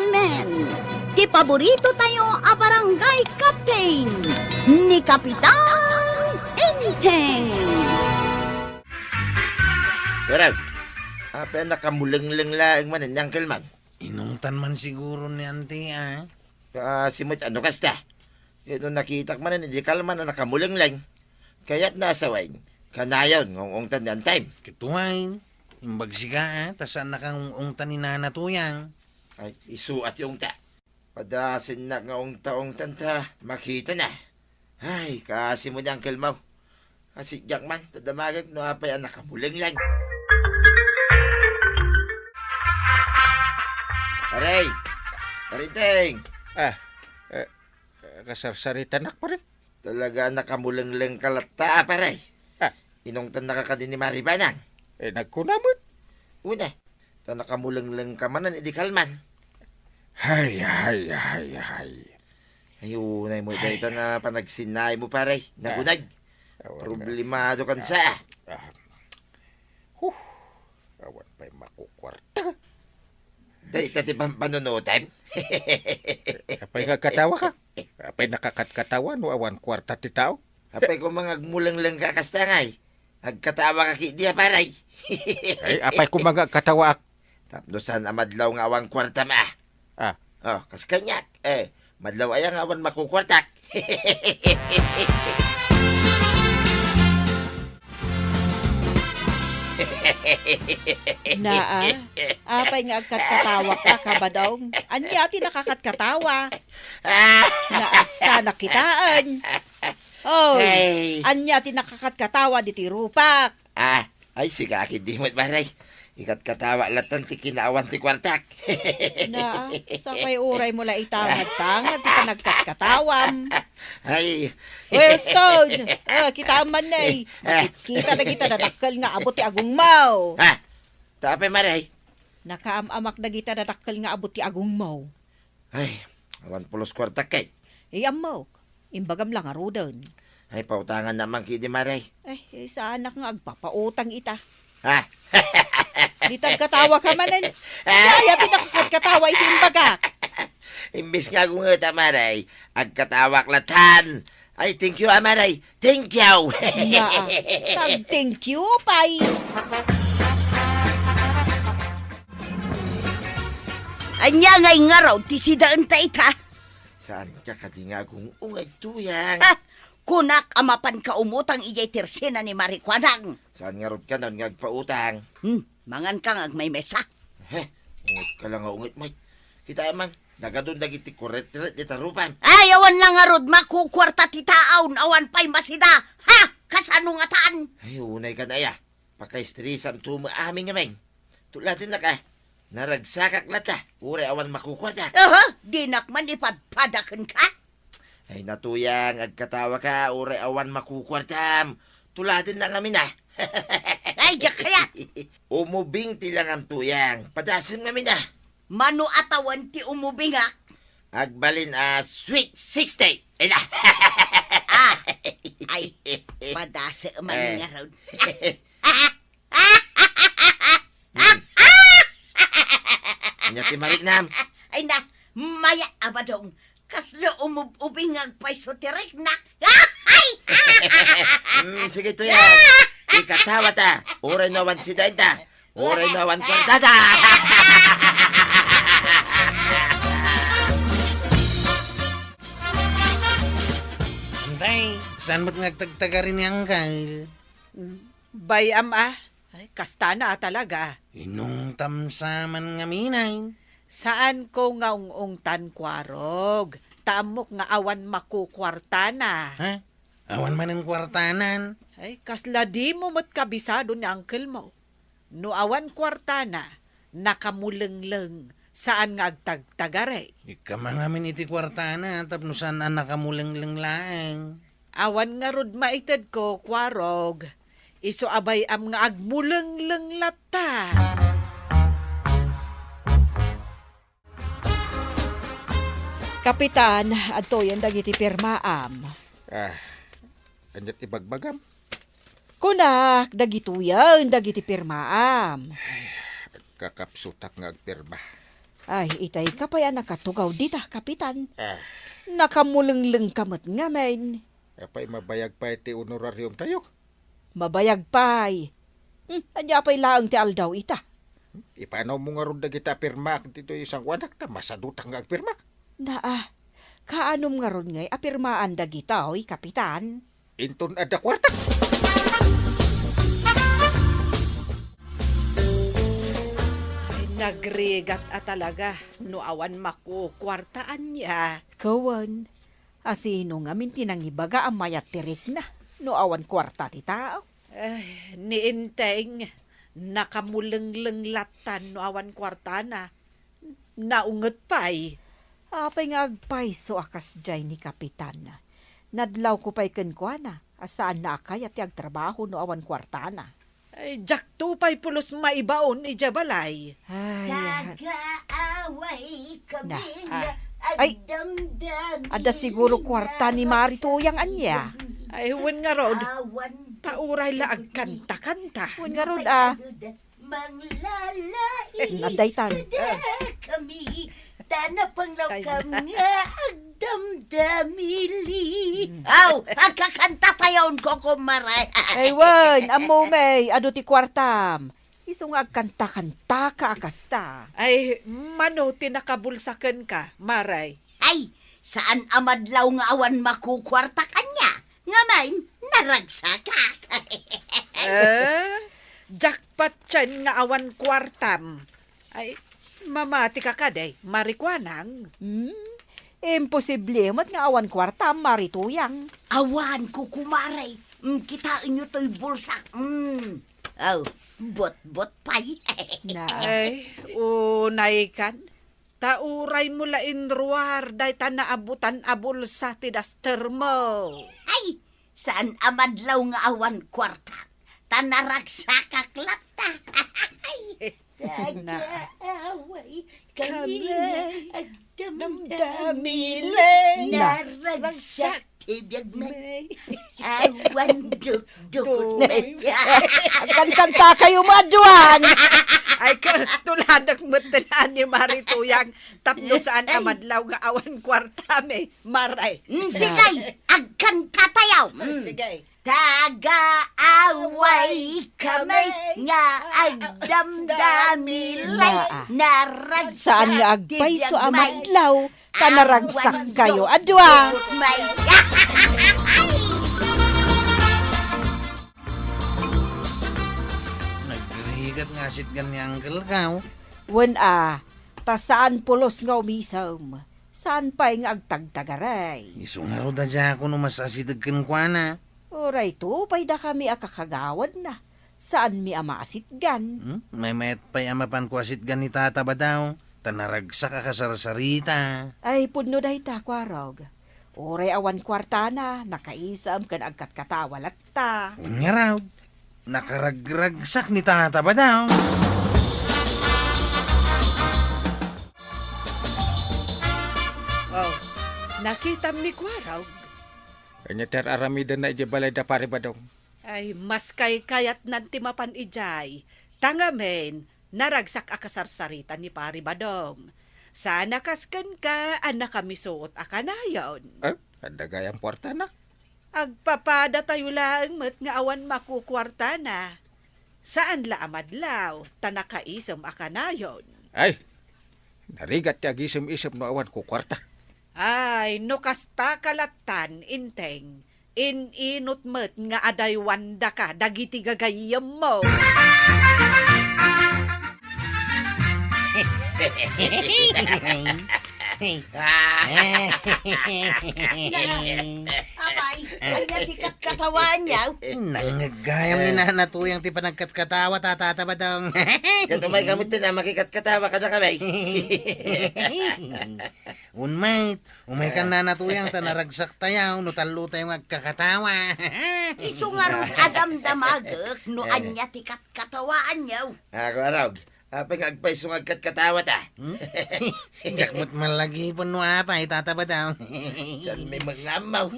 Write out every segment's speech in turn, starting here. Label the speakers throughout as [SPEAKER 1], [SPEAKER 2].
[SPEAKER 1] gentlemen, ti paborito tayo a barangay captain ni Kapitan Enteng.
[SPEAKER 2] Pero, apa nakamulang-lang laing man ang kalman?
[SPEAKER 3] Inungtan man siguro ni auntie, ah.
[SPEAKER 2] Simot ano kasta? Nung nakita man ni kalman na nakamulang-lang. Kaya't nasawain. Kanayon, ngongongtan yan time.
[SPEAKER 3] Kituwain. Imbag siga, ah. Tasan na kang ungtan ni Nana Tuyang.
[SPEAKER 2] Ay, isuat yung ta. Padasin na ngaong taong tanta, makita na. Ay, kasi mo niyang kalmaw. Kasi Jackman, tadamagag no apay ang nakamulang-lang. Aray! Pariting!
[SPEAKER 4] Kasarsarita nak pa rin.
[SPEAKER 2] Talaga nakamulang-lang kalata, paray.
[SPEAKER 4] Ah.
[SPEAKER 2] Inongtan nakakadin ni Maribanang.
[SPEAKER 4] Nagkunamon.
[SPEAKER 2] Una, ta nakamulang-lang ka man, hindi kalman.
[SPEAKER 4] Hay.
[SPEAKER 2] Ayunay mo dahil na panagsinay mo, paray. Nagunag. Problemado kan sa.
[SPEAKER 4] Awan pa'y makukwarta.
[SPEAKER 2] Dahil tati panunutan.
[SPEAKER 4] Apay katawa ka. Apay nakakatkatawa no awan kwarta ti tao.
[SPEAKER 2] Apay ko mga agmulang-lang ka kastangay. Agkatawa ka kidiya, paray.
[SPEAKER 4] Ay, apay kumaga katawa ak.
[SPEAKER 2] Tapnosan amadlaw nga awang kwarta ma.
[SPEAKER 4] Ah.
[SPEAKER 2] Oh, kas kanyak. Madlaw ayang awan makukwartak.
[SPEAKER 5] Naa, apay nga agkatkatawa ka kabadong. Anya ti nakakatkatawa. Naa, sana kitaan. Oh,
[SPEAKER 2] Hey.
[SPEAKER 5] anya ti nakakatkatawa di ti rupak.
[SPEAKER 2] Ay siga akin di mo baray. Ikat katawa latan ti kinaawan ti kwartak.
[SPEAKER 5] Naa, sa kay uray mo la itangad-tangad ti panagkatkatawam.
[SPEAKER 2] Ay.
[SPEAKER 5] Weston, kita man nay. Kita na kita nadakkel nga abot ti agungmaw.
[SPEAKER 2] Tapay maray.
[SPEAKER 5] Nakaamamak na kita nadakkel nga abot ti agungmaw.
[SPEAKER 2] Ay, awan pulos kwartak kay.
[SPEAKER 5] Iyamaw, imbagam lang arudan.
[SPEAKER 2] Ay, pautangan naman kidi maray.
[SPEAKER 5] Sa anak nga agpapautang ita.
[SPEAKER 2] Ha?
[SPEAKER 5] Ditag katawa ka manan. Kaya tinakakatawa iti imbaga.
[SPEAKER 2] Imbis nga kung nga maray, agkatawak latan. Ay, thank you, amaray. Thank you.
[SPEAKER 5] Naa, thank you, pay.
[SPEAKER 1] Anya ngay nga raw, ti sidaan ta ita.
[SPEAKER 2] Saan ka kadinga kung ungay tuyang?
[SPEAKER 1] Kunak amapan ka umutang iyay tersena ni Marikwanang.
[SPEAKER 2] Saan nga rod ka nun ngagpautang?
[SPEAKER 1] Mangan kang agmay mesa.
[SPEAKER 2] Ungot ka lang nga ungit, mate. Kita man, nagadun nagiti kuret di tarupan.
[SPEAKER 1] Ay, awan lang nga rod, makukwarta ti taaw, awan pa'y masida. Ha? Kasano nga taan?
[SPEAKER 2] Ay, unay ka na ya. Pakaistrisam tumaaming nga men. Tulatin na ka. Naragsakak lata. Uray awan makukwarta.
[SPEAKER 1] Di nakman ipadpadakan ka?
[SPEAKER 2] Ay, natuyang, agkatawa ka. Uray awan makukwartam. Tulatin na kami na.
[SPEAKER 1] Ay, diyak kaya.
[SPEAKER 2] Umubing tilang ang tuyang. Padasim kami na.
[SPEAKER 1] Mano atawan ti umubingak.
[SPEAKER 2] Agbalin sweet 60. Ay na.
[SPEAKER 1] Ay, padasa man nga raw.
[SPEAKER 2] Nyati mariknam.
[SPEAKER 1] Ay na, maya abadong. Kaslo umubingag pa'y sotirek na. Ay!
[SPEAKER 2] Sige tuyang. Ikatawa ta. Uray nawan si Denta. Uray nawan kwartada.
[SPEAKER 3] Antay, saan mo't nagtagtaga rin yung kal?
[SPEAKER 5] Bayam Ay, kastana talaga.
[SPEAKER 3] Inong tamsaman nga minay.
[SPEAKER 5] Saan ko nga ungungtan kwarog? Tamok nga awan makukwarta na.
[SPEAKER 3] Ha? Awan man ang kwartanan.
[SPEAKER 5] Ay, kasla di mo mat kabisado ni uncle mo. No awan kwarta na, nakamuleng-leng. Saan nga agtagtagare?
[SPEAKER 3] Ika mangamin iti kwartana, tapno saan ang nakamulang-lang laang.
[SPEAKER 5] Awan nga rod maitad ko, kwarog. Iso abay am nga agmuleng-leng lata. Kapitan, adto yan dagiti pirmaam.
[SPEAKER 4] Anyat ibagbagam.
[SPEAKER 5] Kunak, dagito yan, dagiti pirmaam.
[SPEAKER 4] Kakapsutak nga agpirma.
[SPEAKER 5] Ay, itay kapay nakatugaw dita, kapitan.
[SPEAKER 4] Ah,
[SPEAKER 5] Nakamuleng-leng kamot nga men.
[SPEAKER 4] apay mabayag pa iti honorarium tayo.
[SPEAKER 5] Mabayag pay. Anya pay laang ti aldaw ita.
[SPEAKER 4] Ipanaw mo nga ron na kita pirma dito isang wanak na masadutang nga agpirma.
[SPEAKER 5] Kaanom nga ron ngay apirmaan dagita, oy, kapitan.
[SPEAKER 4] Inton ada kwarta.
[SPEAKER 5] Nagregat talaga, no awan makukwartaan niya. Kawan, asino nga mintinang ibaga ang mayat tirik na, no awan kwarta ti tao. Niinteng, nakamuleng-leng latan no awan kwarta na. Naunget pa'y. Apay nga agpay so akas jay ni kapitan na. Nadlaw ko pa'y kenkwana, asaan na akay at trabaho no awan kwarta na. Ay, jak tupay pulos maibaon ijabalay.
[SPEAKER 1] Nag-aaway kami
[SPEAKER 5] Na,
[SPEAKER 1] na
[SPEAKER 5] ay,
[SPEAKER 1] damdamin.
[SPEAKER 5] ada siguro kwarta ni Marito yang anya. Ay, huwag nga rod. Tauray laag kanta-kanta. Huwag nga rod,
[SPEAKER 1] Manglalait
[SPEAKER 5] Nadaytan.
[SPEAKER 1] kami. Tanapanglaw kami nga agdamdamili. Aw, agkakanta tayon ko kumaray.
[SPEAKER 5] Ay, wan, amo may, ado ti kwartam. Iso nga kanta-kanta ka akasta. Ay, mano, tinakabulsakan ka, Maray.
[SPEAKER 1] Ay, saan amadlaw nga awan makukwarta kanya? Nga main, naragsa ka.
[SPEAKER 5] Jackpot chan nga awan kwartam. Ay, mamati ka kaday, marikwanang. Imposible mat nga awan kwartam, marituyang.
[SPEAKER 1] Awan ko kumaray. Kitain nyo to'y bulsak. Aw, bot-bot pay.
[SPEAKER 5] Ay, unay kan. Tauray mo lain ruar, day ta naabutan abulsa ti daster mo.
[SPEAKER 1] Ay, saan amadlaw nga awan kwarta? Tanaragsakak lata. Nag-aaway kami agdamdamili. Naragsak tibiyag may awan duk-duk.
[SPEAKER 5] Akan kanta kayo maduan. Ay, tuladak matalaan ni Marituyang tapno saan amadlaw nga awan kwarta me, Maray.
[SPEAKER 1] Sigay, agkan katayaw.
[SPEAKER 5] Sige.
[SPEAKER 1] Taga-away kami nga agdamdamilay. Naragsak
[SPEAKER 5] Saan nga agpay so
[SPEAKER 1] tibiyag may
[SPEAKER 5] amadlaw, tanaragsak kayo adwa.
[SPEAKER 1] may
[SPEAKER 3] Nagrigat nga sit gan ni Uncle Kaw.
[SPEAKER 5] Wen ta saan pulos nga umisam? Saan pa'y nga agtagtagaray?
[SPEAKER 3] Iso nga ro da dya ako no masasidag kan kwa na.
[SPEAKER 5] Oray to, pa'y da kami akakagawad na. Saan mi amasit gan?
[SPEAKER 3] May mayat pa'y amapan ko asit gan ni tata ba daw. Tanaragsak ka kasarsarita.
[SPEAKER 5] Ay, pudno dahi ta, kwarog. Oray awan kwartana, nakaisam kan agkat katawalat ta.
[SPEAKER 3] Nga raw. Nakaragragsak ni tata ba daw.
[SPEAKER 5] Oh, nakita ni kwarog.
[SPEAKER 4] Kanya ter aramida na ijabalay da pare ba daw.
[SPEAKER 5] Ay, mas kay kayat nanti mapan ijay. Tangamen, naragsak akasarsarita ni Pari Badong. Sana kaskan ka, anak kami suot akanayon.
[SPEAKER 4] Ada gayang kwarta na.
[SPEAKER 5] Agpapada tayo lang met nga awan makukwarta na. Saan la amadlaw, tanakaisam akanayon.
[SPEAKER 4] Ay, narigat ti agisem-isem no awan ko kwarta.
[SPEAKER 5] Ay, no kasta kalatan, inteng. Inot met nga aday wanda ka, dagiti gagayam mo.
[SPEAKER 1] Abay, ay natikat katawan niya.
[SPEAKER 3] Nangagayam ni nanatuyang ti panagkatkatawa tata ba daw.
[SPEAKER 2] Katumay kamot na makikatkatawa ka na kamay.
[SPEAKER 3] Umay kan nanatuyang tanaragsak tayaw no talo tayong agkakatawa.
[SPEAKER 1] Iso nga ron adamdamagak no anya tikat katawaan niya.
[SPEAKER 2] Ako arog. Apa nga agpay sung agkatkatawa ta?
[SPEAKER 3] Jakmot malagi po no apay tata ba daw.
[SPEAKER 2] San may magamaw.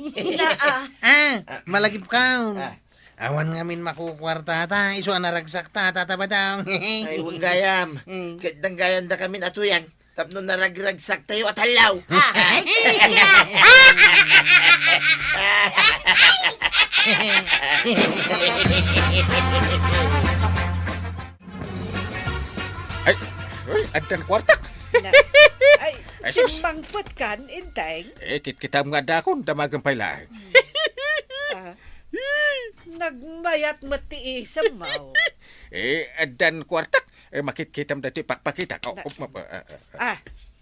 [SPEAKER 3] Malagi po ka. Awan ngamin makukwarta ta. Iso anaragsak ta tata ba daw.
[SPEAKER 2] Ay, huwag gayam. Kadang gayan da kami natuyang. Tapno naragragsak tayo at halaw.
[SPEAKER 4] Ay, uy, andan kwartak.
[SPEAKER 5] Na, ay,
[SPEAKER 4] Ay, sus.
[SPEAKER 5] sumangpot kan, inteng.
[SPEAKER 4] Kita mga dakon, damagang pailaan.
[SPEAKER 5] Ah, nagmayat matiisam mo.
[SPEAKER 4] Andan kwartak. Makit-kitam dati pakpakita.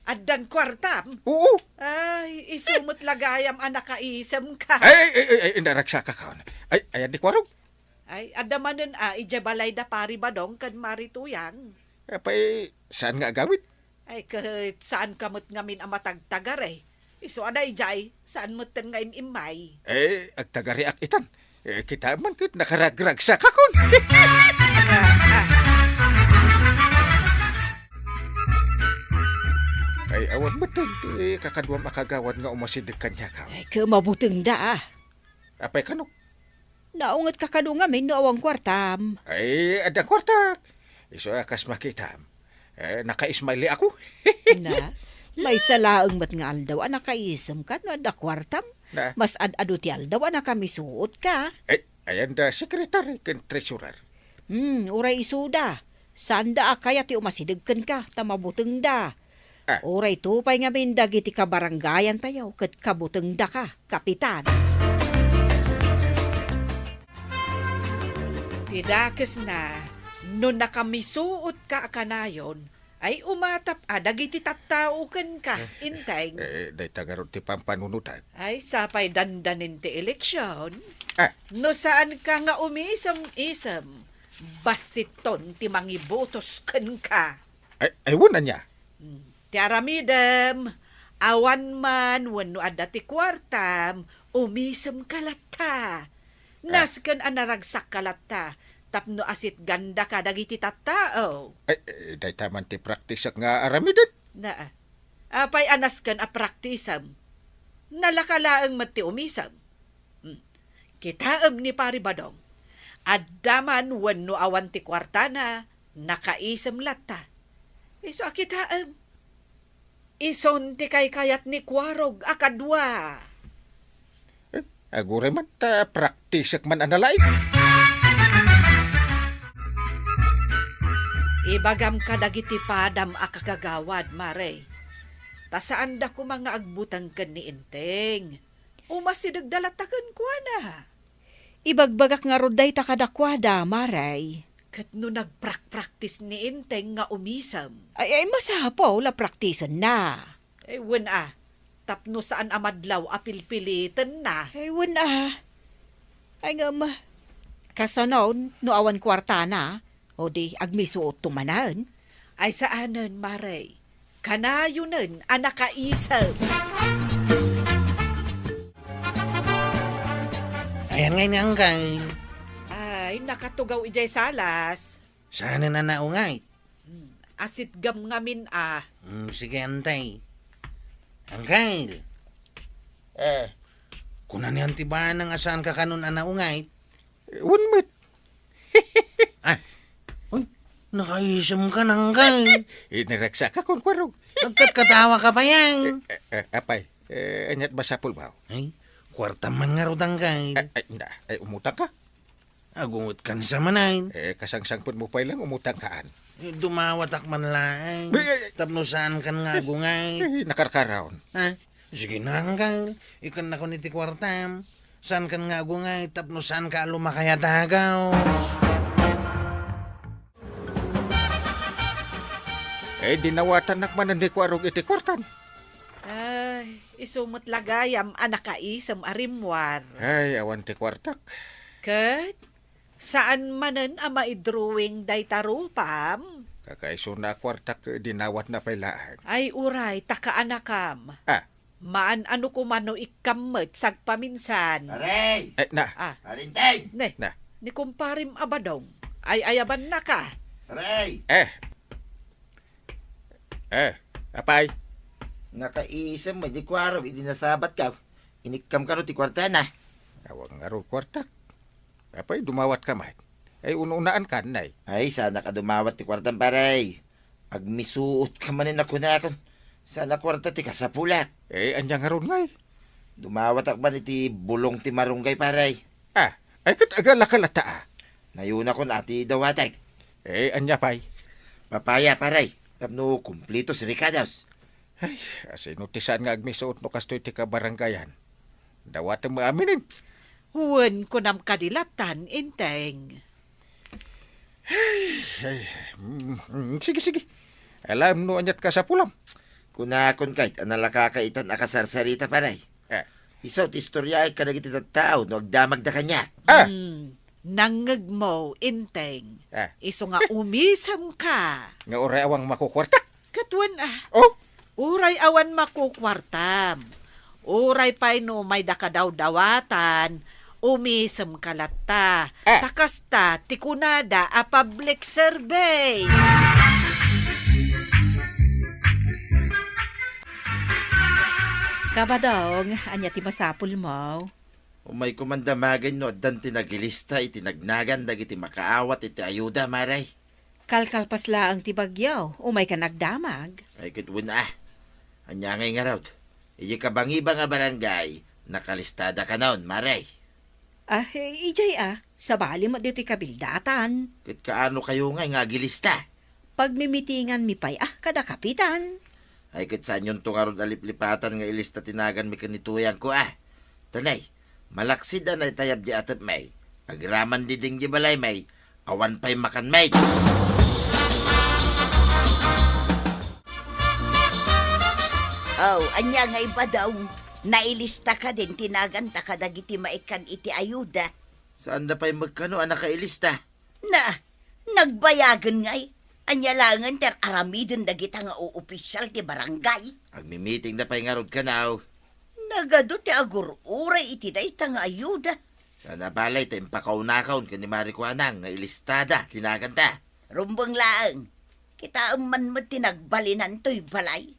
[SPEAKER 5] Adan kwartam.
[SPEAKER 4] Oo.
[SPEAKER 5] Ay, isumot lagayam anak kaisam ka.
[SPEAKER 4] Ay, naraksa ka kaon. Ay, ayan di kwarog.
[SPEAKER 5] Ay, adamanan ijabalay da pari badong kan marituyang.
[SPEAKER 4] Apay, saan nga gawin?
[SPEAKER 5] Ay, kahit saan kamot ngamin ang matagtagar eh. Iso aday jay, saan mo ten nga imay.
[SPEAKER 4] Agtagari ak itan. Kita man kit nakaragragsa ka kon. Ay, awan mo kakadwa makagawan nga umasidig kanya ka.
[SPEAKER 5] Ay, kamabuting da.
[SPEAKER 4] Apay kanok?
[SPEAKER 5] Naungat kakado ngamin no awang kwartam.
[SPEAKER 4] Ay, adang kwartak. Iso akas makita. Naka-ismaili ako.
[SPEAKER 5] Na, may salaang mat nga aldaw anak kaisam ka no da kwartam.
[SPEAKER 4] Na,
[SPEAKER 5] Mas ad-ado ti aldaw anak kami suot ka.
[SPEAKER 4] ayan da secretary ken treasurer.
[SPEAKER 5] Uray isuda. Sanda kaya ti umasidig ka, tamabuteng da.
[SPEAKER 4] Ah.
[SPEAKER 5] Uray tupay ngamin dagiti kabaranggayan tayo, kat kabuteng da ka, kapitan. Tidakes na, no nakamisuot ka kanayon, ay umatap dagiti tattauken ka, intay.
[SPEAKER 4] Day tagarot ti pampanunutan.
[SPEAKER 5] Ay sapay dandanin ti eleksyon.
[SPEAKER 4] Ah.
[SPEAKER 5] No saan ka nga umisam-isam, basiton ti mangibotos ken ka.
[SPEAKER 4] Ay, wala niya.
[SPEAKER 5] Ti aramidem, awan man wenno adda ti kwartam, umisam kalata. Nasken anaragsak kalata, tapno asit ganda ka dagiti tattao.
[SPEAKER 4] Ay, day taman ti praktisak nga aramidin.
[SPEAKER 5] Na, apay anasken a praktisam. Nalakalaang mati umisam. Kitaem ni pari badong. Addaman wenno awan ti kwartana, nakaisem latta. Iso akitaem. Ison ti kay kayat ni kwarog akadwa.
[SPEAKER 4] Agure man ta praktisak man analay.
[SPEAKER 5] Ibagam ka dagiti padam akagagawad, mare. Tasaan da ko mga agbutang ken ni Inteng. Umasidag dalataken ko na. Ibagbagak nga roday ta kadakwada, maray. Kat no nagprak-practice ni Inteng nga umisam. Ay masahapaw la praktisan na. Ay wen tapno saan amadlaw apilpilitan na. Ay wen Ay nga kasanaw no awan kwarta na. O di agmisuot tumanan. Ay saanan, maray. Kanayunan anak kaisam.
[SPEAKER 3] Ayan ngayon ang kay.
[SPEAKER 5] Ay, nakatugaw ijay salas.
[SPEAKER 3] Sana na naungay.
[SPEAKER 5] Asit gam ngamin
[SPEAKER 3] Sige, antay. Angkay, kunan yan tibaan ng asaan ka kanon anaungay.
[SPEAKER 4] One met.
[SPEAKER 3] Uy, nakaisam ka nang kay.
[SPEAKER 4] Niraksa ka kon kwarog.
[SPEAKER 3] Nagkatkatawa ka pa yan.
[SPEAKER 4] Apay, anyat basapul ba?
[SPEAKER 3] Ay, kwarta man nga rodang kay.
[SPEAKER 4] Ay, umutang ka.
[SPEAKER 3] Agungot ka sa manay.
[SPEAKER 4] Kasangsangpon mo pa lang umutang kaan.
[SPEAKER 3] Dumawatak man laang. Tapno saan kan nga agungay.
[SPEAKER 4] Nakarkaraon.
[SPEAKER 3] Ha? Sige na hanggang. Ikan na ko ni ti kwartam. Saan kan nga agungay. Tapno saan ka lumakayatagaw.
[SPEAKER 4] Dinawatan nakmanan ni kwarog iti kwartan.
[SPEAKER 5] Ay, isumot lagayam anak kaisam arimwar.
[SPEAKER 4] Ay, awan ti kwartak.
[SPEAKER 5] Kat, saan manen ama idrawing day tarupam?
[SPEAKER 4] Kakaiso na kwartak dinawat na pailaan.
[SPEAKER 5] Ay uray, takaanakam. Maan ano kumano ikamet sagpaminsan.
[SPEAKER 2] Aray!
[SPEAKER 4] Na.
[SPEAKER 2] Arinteng!
[SPEAKER 5] Ne,
[SPEAKER 4] Na.
[SPEAKER 5] ni kumparim abadong. Ay ayaban na ka.
[SPEAKER 2] Aray!
[SPEAKER 4] Apay.
[SPEAKER 2] Nakaisam mo, di kwarog, hindi nasabat ka. Inikam ka no ti kwarta na.
[SPEAKER 4] Awang nga ro kwartak. Apay, dumawat ka man. Ay, ununaan ka, nay.
[SPEAKER 2] Ay, sana ka dumawat ti kwartan paray. Agmisuot ka manin ako na akon. Sana kwarta ti kasapulak.
[SPEAKER 4] Anya nga ron ngay.
[SPEAKER 2] Dumawat akban iti bulong ti marunggay paray.
[SPEAKER 4] Ay kat agala kalata
[SPEAKER 2] Nayuna kon ati dawatay.
[SPEAKER 4] Anya pay.
[SPEAKER 2] Papaya paray. Tapno kumplito si Ricados.
[SPEAKER 4] Ay, asino tisan nga agmisuot no kastoy ti kabaranggayan. Dawat mo aminin.
[SPEAKER 5] Huwag ko nam kadilatan, Inteng.
[SPEAKER 4] Sige. Alam no anyat ka sa pulam.
[SPEAKER 2] Kunakon kahit analakakaitan akasarsarita paray. Isaw ti istorya ay kanagiti tao no agdamag da kanya.
[SPEAKER 5] Nangag mo, Inteng. Iso nga umisam ka.
[SPEAKER 4] Nga oray awang makukwarta.
[SPEAKER 5] Katuan
[SPEAKER 4] Oh,
[SPEAKER 5] uray awan makukwartam. Uray pa'y no may dakadaw-dawatan. Umisam kalata. Takasta, tikunada, a public service. Kabadong, anya ti masapul mo.
[SPEAKER 2] Umay kumandamagan no dan tinagilista itinagnagan dagiti makaawat iti ayuda maray.
[SPEAKER 5] Kalkalpasla ang ti bagyaw, umay ka nagdamag.
[SPEAKER 2] Ay kitwin Anya ngay nga raw. Iyi kabangiba nga barangay, nakalistada ka naon maray.
[SPEAKER 5] Ijay sa bali mo dito kabildatan.
[SPEAKER 2] Kit kaano kayo nga gilista.
[SPEAKER 5] Pagmimitingan mi pay, kada kapitan.
[SPEAKER 2] Ay kit saan yung tungarod aliplipatan nga ilista tinagan mi kanituyang ko Tanay, malaksid na itayab di atap may. Agraman diding di balay may, awan pa'y makan may.
[SPEAKER 1] Anya nga iba daw. Nailista ka din, tinaganta ka dagiti maikan iti ayuda.
[SPEAKER 2] Saan na pa'y magkano anak kailista?
[SPEAKER 1] Nagbayagan nga'y. Anya langan ter aramidin dagita nga opisyal ti barangay.
[SPEAKER 2] Agmi-meeting na pa'y ngarod ka na.
[SPEAKER 1] Nagado ti agur-uray iti dayta nga ayuda.
[SPEAKER 2] Sana balay tayo pakaunakaon ka ni Marikuanang nga ilistada, tinaganta.
[SPEAKER 1] Rumbang laang. Kita man mo tinagbalinan to'y balay.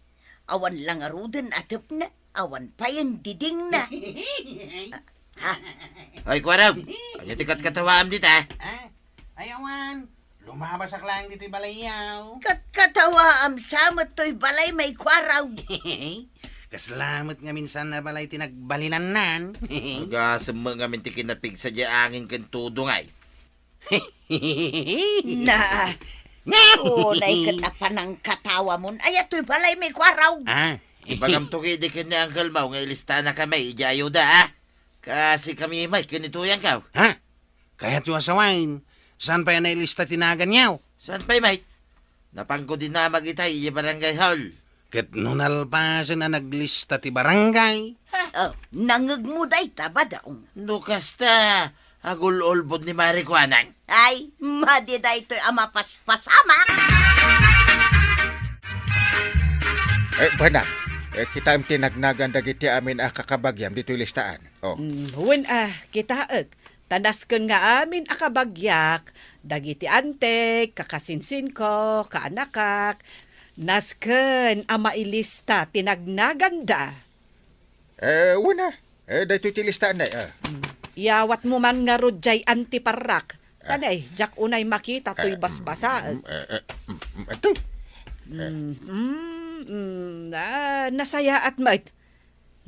[SPEAKER 1] Awan lang aruden atip na. Awan pa yung diding na.
[SPEAKER 2] Ay, Kwaraw! Ano tikat katawaam dita?
[SPEAKER 3] Ayawan, lumabas ak lang dito'y balayaw.
[SPEAKER 1] Katawa am samot to'y balay may Kwaraw.
[SPEAKER 3] Kasalamat nga minsan na balay tinagbalinan nan.
[SPEAKER 2] Magasam mga minti kinapig sa angin kan tudungay.
[SPEAKER 1] Unay katapan ng katawa mo. Ay, to'y balay may Kwaraw.
[SPEAKER 2] Ibagam to kay di ni Uncle Mau nga ilista na kami, ija ayuda Kasi kami may kinituyan ka.
[SPEAKER 3] Kaya tuwa sa wine, saan pa yan nailista tinagan niyaw?
[SPEAKER 2] Saan pa'y mate? Napangko din na magitay, iya barangay hall.
[SPEAKER 3] Kat nunalpasan na naglista ti barangay.
[SPEAKER 1] Nangagmuday taba daong.
[SPEAKER 2] Lukas ta, agul-ulbod ni Marikuanang.
[SPEAKER 1] Ay, madiday to'y amapaspasama.
[SPEAKER 4] Banang, kita am tinagnagan dagiti amin kakabagyam dito'y listaan.
[SPEAKER 5] Huwag kitaag. Tanasken nga amin akabagyak, dagiti antek, kakasinsin ko, kaanakak, nasken ama ilista tinagnaganda.
[SPEAKER 4] Wala. Dito'y ti listaan na.
[SPEAKER 5] Yawat mo man nga rodjay antiparak. Tanay, jak unay makita to'y basbasaan.
[SPEAKER 4] Ito.
[SPEAKER 5] Nasaya at mait.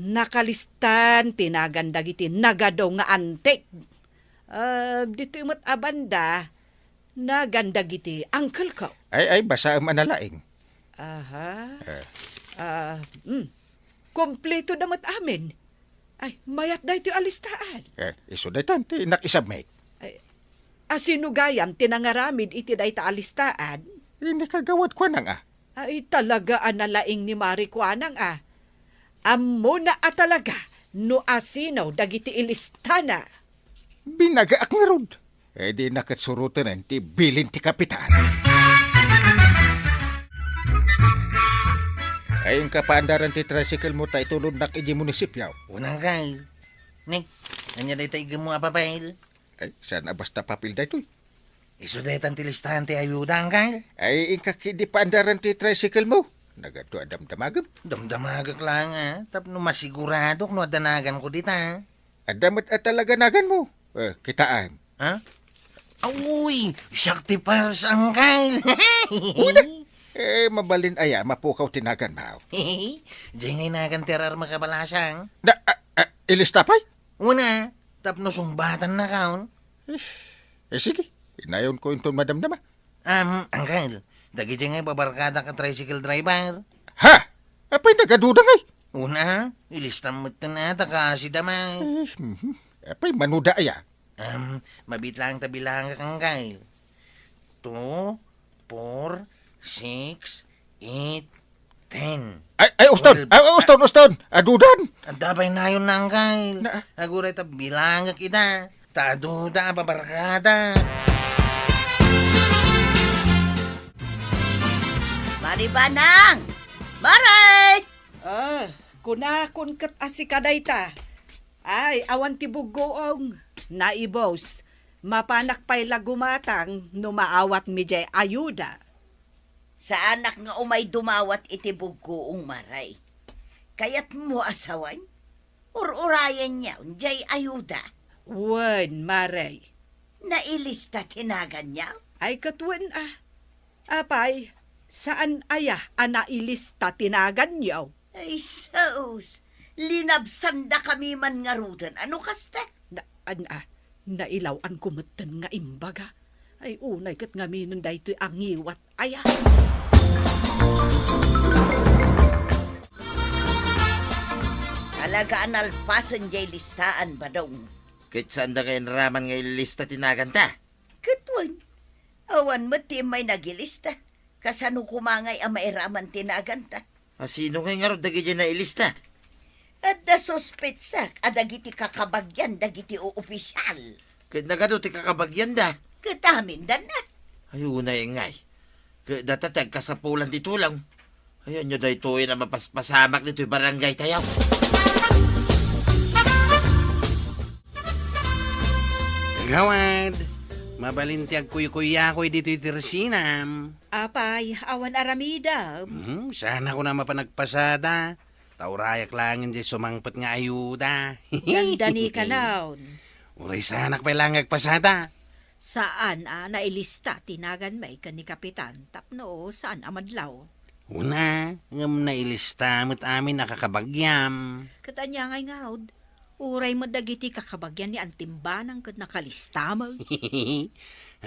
[SPEAKER 5] Nakalistan tinagandagiti nagadaw nga antek. Dito imot abanda nagandagiti angkel ko.
[SPEAKER 4] Ay, basa manalaing.
[SPEAKER 5] Kompleto damat amin. Ay, mayat da ito alistaan.
[SPEAKER 4] Iso daytan, ti nakisabmate.
[SPEAKER 5] Asinugayam tinangaramid iti da ita alistaan.
[SPEAKER 4] Hindi kagawad ko nang
[SPEAKER 5] Ay, talaga analaing ni Marikuanang Amo na talaga, no asinaw dagiti ilistana.
[SPEAKER 4] Binaga ak nga rod. Di nakatsurutan ti bilin ti kapitan. Ay, yung kapaandaran ti tricycle mo tayo tulod na kiji munisipyaw.
[SPEAKER 3] Unang kay. Ning, anya day tayo mo apapahil.
[SPEAKER 4] Ay, sana basta papil da ito'y.
[SPEAKER 3] Iso day tan ti listahan ti ayuda ang kay.
[SPEAKER 4] Ay, yung kakidi paandaran ti tricycle mo. Nagato adam-damagam.
[SPEAKER 3] Damdamagak lang Tapno masigurado kung adanagan ko dita.
[SPEAKER 4] Adamat at talaga nagan mo. Kitaan.
[SPEAKER 3] Uy, Shakti Pals ang kay.
[SPEAKER 4] Mabalin aya, mapukaw tinagan maw.
[SPEAKER 3] Diyan ngay nakan terar makabalasang.
[SPEAKER 4] Ilista pa'y?
[SPEAKER 3] Una, tapno sumbatan na kaon.
[SPEAKER 4] Sige, inayon ko yung madamdama.
[SPEAKER 3] Uncle, dagi diyan ngay babarkada ka tricycle driver.
[SPEAKER 4] Ha? Apay nagaduda ngay?
[SPEAKER 3] Una, ilistam mo na taka si damay.
[SPEAKER 4] Apay manuda aya.
[SPEAKER 3] Mabit lang tabilang ka kang Kyle. 2, 4, 6, 8, 10.
[SPEAKER 4] Uston! Uston! Adudan!
[SPEAKER 3] Ang dabay na yun ng Kyle.
[SPEAKER 4] Na-
[SPEAKER 3] Aguray tabilang ka kita. Taduda, babarkada.
[SPEAKER 1] Maribanang! Maray!
[SPEAKER 5] Kunakon kat asikaday ta. Ay, awan ti bugoong. Naibos, mapanak pa'y lagumatang no maawat mi jay ayuda.
[SPEAKER 1] Sa anak nga umay dumawat itibog koong maray. Kayat mo asawan? Urayan niya, jay ayuda.
[SPEAKER 5] Wen, maray.
[SPEAKER 1] Nailista tinagan niya.
[SPEAKER 5] Ay katwen Apay, saan aya anailista tinagan niyo?
[SPEAKER 1] Ay, sos. Linabsanda kami man nga rudan. Ano kasta?
[SPEAKER 5] Nailawan kumatan nga imbaga. Ay unay kat nga minon daytoy ang iwat aya.
[SPEAKER 1] Talagaan alpasan jay listaan ba daw?
[SPEAKER 2] Kahit saan da kayo naraman nga ilista tinagan ta.
[SPEAKER 1] Katwan. Awan mo ti may nagilista. Kasano kumangay ang mairaman tinagan ta.
[SPEAKER 2] Sino nga nga ro dagi dyan na ilista?
[SPEAKER 1] At da sospetsak, adagiti kakabagyan, dagiti opisyal.
[SPEAKER 2] Kahit nagado ti kakabagyan da.
[SPEAKER 1] Katamin da na.
[SPEAKER 2] Ayun na yung ngay. Kahit datatag kasapulan dito lang. Ayan nyo da ito na mapaspasamak nito yung barangay tayaw.
[SPEAKER 3] Gawad, mabalintiag kuy-kuyakoy dito itiresinam.
[SPEAKER 5] Apay, awan aramida.
[SPEAKER 3] Sana ko na mapanagpasada. Taurayak lang hindi sumangpat nga ayuda.
[SPEAKER 5] Ganda ni kanaon.
[SPEAKER 3] Uray sana pa lang agpasada.
[SPEAKER 5] Saan nailista tinagan may kan ni Kapitan tapno saan amadlaw.
[SPEAKER 3] Una, ngam na ilista mo't amin nakakabagyam.
[SPEAKER 5] Katanya ngay nga raw, uray mo dagiti kakabagyan ni Antimbanang kat nakalista mo.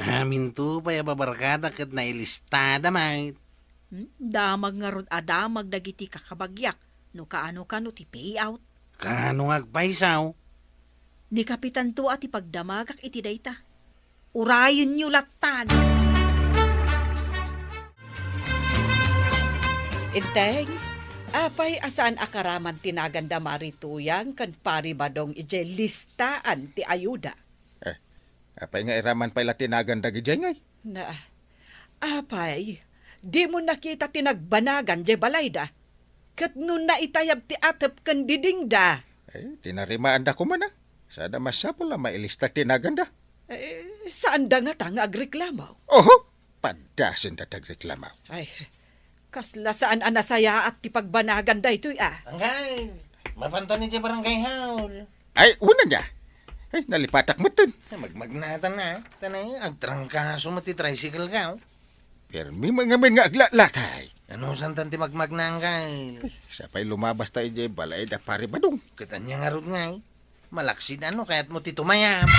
[SPEAKER 3] Amin to pa babarkada kat na ilista damay.
[SPEAKER 5] Damag nga ron adamag dagiti kakabagyak no kaano ti payout.
[SPEAKER 3] Kano agpaisaw?
[SPEAKER 5] Ni Kapitan to at ipagdamagak iti dayta. Urayon nyo latan. Inteng, apay asaan akaraman tinaganda marituyang kan paribadong ije listaan ti ayuda.
[SPEAKER 4] Apay nga iraman pa'y latinagan dagi dyan ngay.
[SPEAKER 5] Apay, di mo nakita tinagbanagan je balayda. Kat nun naitayab ti atap kan didingda.
[SPEAKER 4] Tinarimaan da ko man Sada masapol na mailista tinagan da.
[SPEAKER 5] Saan da nga tang agreklamo?
[SPEAKER 4] Oho, padasin da tagreklamaw.
[SPEAKER 5] Ay, kasla saan anasaya at ti pagbanagan da ito'y
[SPEAKER 3] Angay, mapantan ni barangay haul.
[SPEAKER 4] Ay, una niya. Ay, nalipatak mo tin.
[SPEAKER 3] Magmagnatan na. Tanay, agtrangkaso mo ti tricycle ka.
[SPEAKER 4] Pero may mga men nga aglalatay.
[SPEAKER 3] Ano santan ti magmagnangkay?
[SPEAKER 4] Sapay lumabas tayo dyan balay da pari badong.
[SPEAKER 3] Katanya nga ron ngay. Malaksid ano kaya't mo ti tumayam.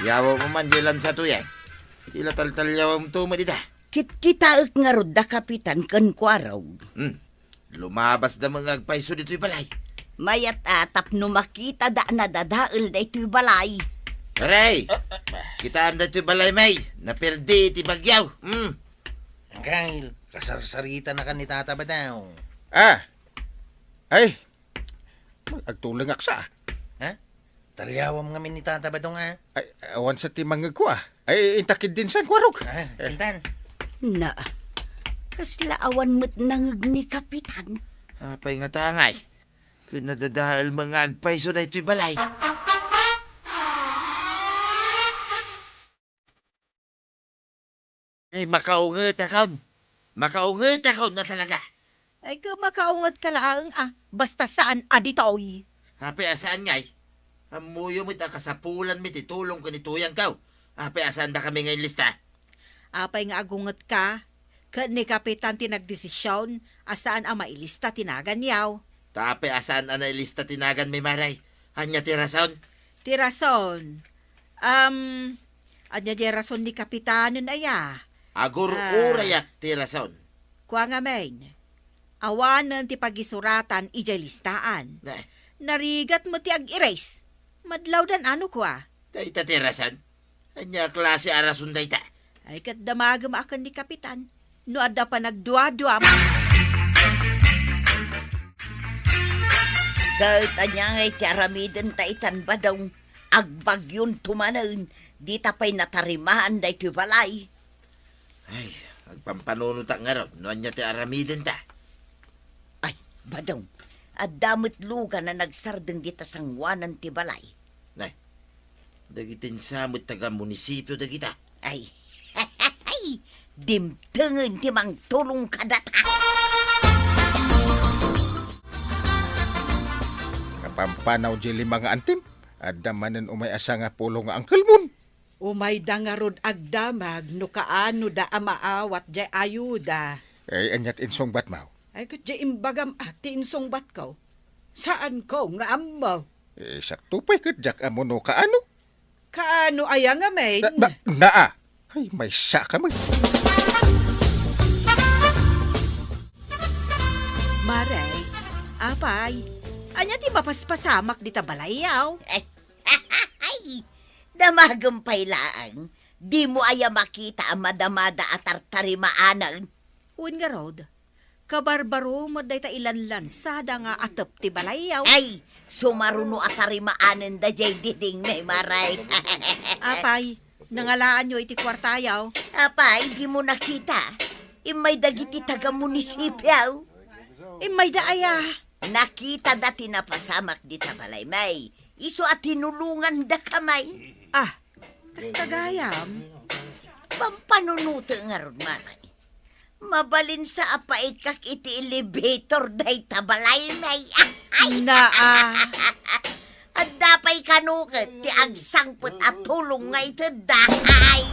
[SPEAKER 2] Yawa mo man dyan sa tuyan. Tila tal yawa mo to madita.
[SPEAKER 1] Kit-kitaak nga rod da kapitan kan kwaraw.
[SPEAKER 2] Lumabas da mga agpaiso dito'y balay.
[SPEAKER 1] Mayat atap no makita da na dadaal da ito'y balay.
[SPEAKER 2] Aray! Kita am dito'y balay may. Naperdi ti bagyaw.
[SPEAKER 3] Angay, kasarsarita na ka ni tata ba daw?
[SPEAKER 4] Ay, agtulang aksa.
[SPEAKER 3] Talyawam nga ni tata ba dong
[SPEAKER 4] Ay, awan sa timang ngagwa. Ay, intakid din sa kwarog.
[SPEAKER 3] Intan.
[SPEAKER 1] Na, kasla awan mo't nangag ni kapitan.
[SPEAKER 2] Apay nga tangay. Kung nadadahal mga agpaiso na ito'y balay. Ay, makaungot ako. Makaungot ako na talaga.
[SPEAKER 5] Ay, kumakaungat ka lang basta saan aditoy.
[SPEAKER 2] Hape asaan ngay? Amuyo mo't ang kasapulan mo't itulong ko ni tuyang kaw. Hape asaan da kami ngayon lista.
[SPEAKER 5] Apay nga agungot ka, ni kapitan tinagdesisyon asaan ang mailista tinagan yaw.
[SPEAKER 2] Tape asaan ang nailista tinagan may maray. Anya ti rason?
[SPEAKER 5] Ti rason, anya di rason ni kapitanon aya.
[SPEAKER 2] Agur
[SPEAKER 5] Ah.
[SPEAKER 2] urayak ti rason.
[SPEAKER 5] Kwa nga main, awanan ti pagisuratan ijay listaan.
[SPEAKER 2] Na,
[SPEAKER 5] Narigat mo ti ag-erase. Madlaw dan ano kwa?
[SPEAKER 2] dayta ti rason. Anya klase arason dayta.
[SPEAKER 5] Ay kat damagam akan ni kapitan. No adda pa nagdua-dua.
[SPEAKER 1] Kahit anya ngay ti aramiden ta itan ba daw agbagyon tumanan, di tapay natarimaan da iti balay.
[SPEAKER 2] Ay, agpampanunutak nga ron. No anya ti aramiden ta.
[SPEAKER 1] Ay, badaw, at damit luga na nagsardeng di tasangwanan ti balay.
[SPEAKER 2] Nay, dagitin samot taga munisipyo dagita.
[SPEAKER 1] Ay, dimtengen ti mang tulong kadata.
[SPEAKER 4] Kapampanaw di lima nga antim. Adda manen umay asa nga pulo nga angkel mon.
[SPEAKER 5] Umay da nga rod agdamag no kaano da amaawat jay ayuda.
[SPEAKER 4] Ay anyat insong batmaw.
[SPEAKER 5] Ay kat jay imbagam ati insong bat ko. Saan ko nga amaw?
[SPEAKER 4] Sakto pa'y kadyak amo no kaano.
[SPEAKER 5] Kaano aya nga main?
[SPEAKER 4] Naa. Ay may saka mo.
[SPEAKER 5] Maray, apay, anya ti mapaspasamak di tabalayaw.
[SPEAKER 1] Ay, damagampay laang. Di mo aya makita ang madamada at tartarimaanan.
[SPEAKER 5] Un nga rod, kabarbaro mo day ta ilan lansada nga atop ti balayaw.
[SPEAKER 1] Ay, sumaruno at tarimaanan da jay diding na maray.
[SPEAKER 5] Apay, nangalaan nyo iti kwartayaw.
[SPEAKER 1] Apay, di mo nakita. Imay dagiti taga munisipyo.
[SPEAKER 5] May daaya.
[SPEAKER 1] Nakita dati na pasamak di tabalay may. Iso at tinulungan da kamay.
[SPEAKER 5] Ah, kastagayam.
[SPEAKER 1] Pampanunuto nga ron maray. Mabalin sa apaikak iti elevator day tabalay may. Ay,
[SPEAKER 5] Naa.
[SPEAKER 1] at dapay kanuket ti agsangput at tulong nga ito dahay.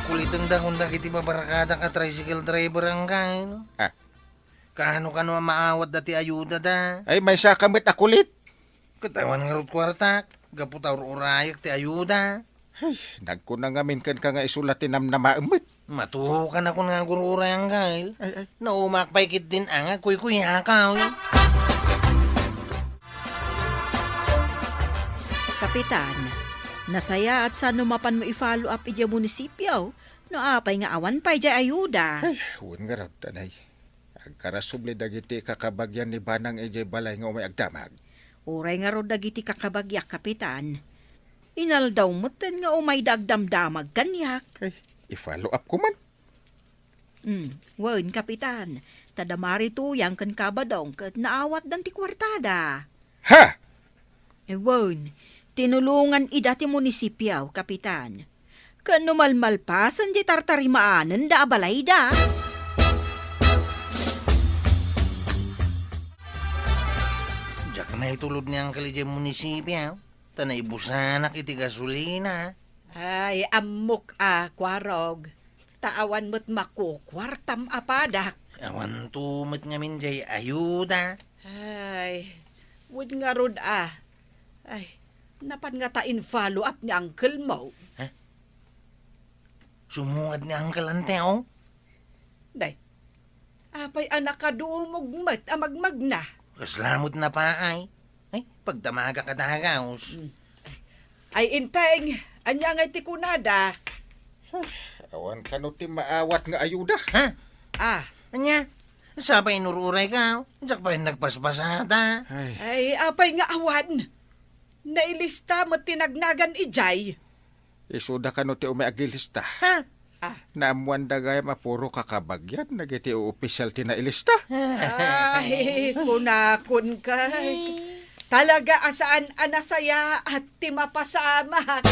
[SPEAKER 3] Kulitan da kung dagiti babarakada ka tricycle driver ang kain.
[SPEAKER 4] Ah.
[SPEAKER 3] Kano ang maawat dati ayuda da.
[SPEAKER 4] Ay may saka met akulit.
[SPEAKER 3] Katawan nga rot kwarta. Gaputaw urayak ti ayuda.
[SPEAKER 4] Ay, nagkunangamin kan ka nga isulatin nam na maamit.
[SPEAKER 3] Matuhukan ako nga gururay ang kain.
[SPEAKER 4] Ay.
[SPEAKER 3] Naumakpay kit din ang kuy-kuy hakaw.
[SPEAKER 5] Kapitan, nasaya at sa numapan mo i-follow up ija munisipyo. No apay nga awan pa ija ayuda.
[SPEAKER 4] Ay, huwag nga raw, tanay. Agkarasubli dagiti kakabagyan ni Banang EJ Balay nga umay agdamag.
[SPEAKER 5] Uray nga ro dagiti kakabagyak, kapitan. Inaldaw moten nga umay dagdamdamag kanyak.
[SPEAKER 4] Ay, i-follow up ko man.
[SPEAKER 5] Wen, kapitan. Tadamari tuyang kan kabadong kat naawat dan ti kwartada.
[SPEAKER 4] Ha!
[SPEAKER 5] Wen, tinulungan ida ti munisipyo, kapitan. Kano malmalpasan di tartarimaanan da abalay da.
[SPEAKER 3] Diyak na itulod niyang kalijay munisipyo. Tanay busanak iti gasolina.
[SPEAKER 5] Ay, amok kwarog. Taawan mo't makukwartam apadak.
[SPEAKER 3] Awan tumot nga minjay ayuda.
[SPEAKER 5] Ay, wud nga rod Ay, napan nga ta in follow up ni uncle mo.
[SPEAKER 3] Sumungad ni Uncle Anteo.
[SPEAKER 5] Day, apay anak ka duumog mat amagmag na.
[SPEAKER 3] Kaslamot na pa ay. Ay, pagdamaga ka dagaos.
[SPEAKER 5] Ay, inteng, anya nga iti kunada.
[SPEAKER 4] Awan ka no ti maawat nga ayuda.
[SPEAKER 3] Ha? Anya? Sabay nururay ka. Diyak pa yung nagpaspasada.
[SPEAKER 4] Ay,
[SPEAKER 5] Ay, apay nga awan. Nailista mo tinagnagan ijay.
[SPEAKER 4] isuda ka no ti umay aglilista.
[SPEAKER 3] Ha?
[SPEAKER 4] Naamuan dagay mapuro kakabagyan. Nagiti o-opisyal ti na ilista.
[SPEAKER 5] Ay, kunakun kay. Talaga asaan anasaya at timapasama.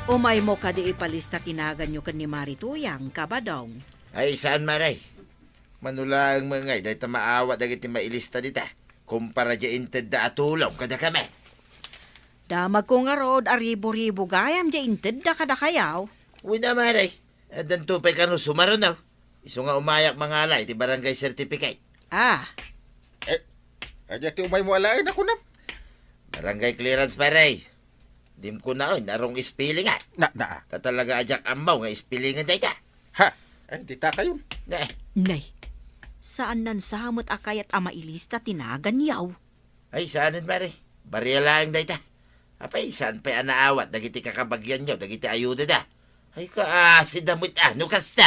[SPEAKER 5] Umay mo ka di ipalista tinagan nyo kan ni Marituyang, kabadong.
[SPEAKER 2] Ay, saan maray? Manula ang mga dahil ta maawa dagiti mailista dita. kumpara dyan inted da atulong kada kami.
[SPEAKER 5] Damag ko nga rod, aribo-ribo gayam, di inted da kada kayaw.
[SPEAKER 2] Wina maray, dan tupay ka no sumaro na. Iso nga umayak mga alay, ti barangay certificate.
[SPEAKER 5] Ah,
[SPEAKER 4] Aja ti umay mo alain ako na.
[SPEAKER 2] Barangay clearance maray. Dim ko na narong ispilingan.
[SPEAKER 4] Na.
[SPEAKER 2] Tatalaga ajak amaw nga ispilingan day ta.
[SPEAKER 4] Ha? Di ta kayo.
[SPEAKER 5] nay. Saan nan samot akayat ama ilista tinagan yaw?
[SPEAKER 2] Ay, saanin maray. Bariya lang day ta. Apay, saan pa anaawat, dagiti kakabagyan yaw, dagiti ayuda da. Ay si damot ano kasta.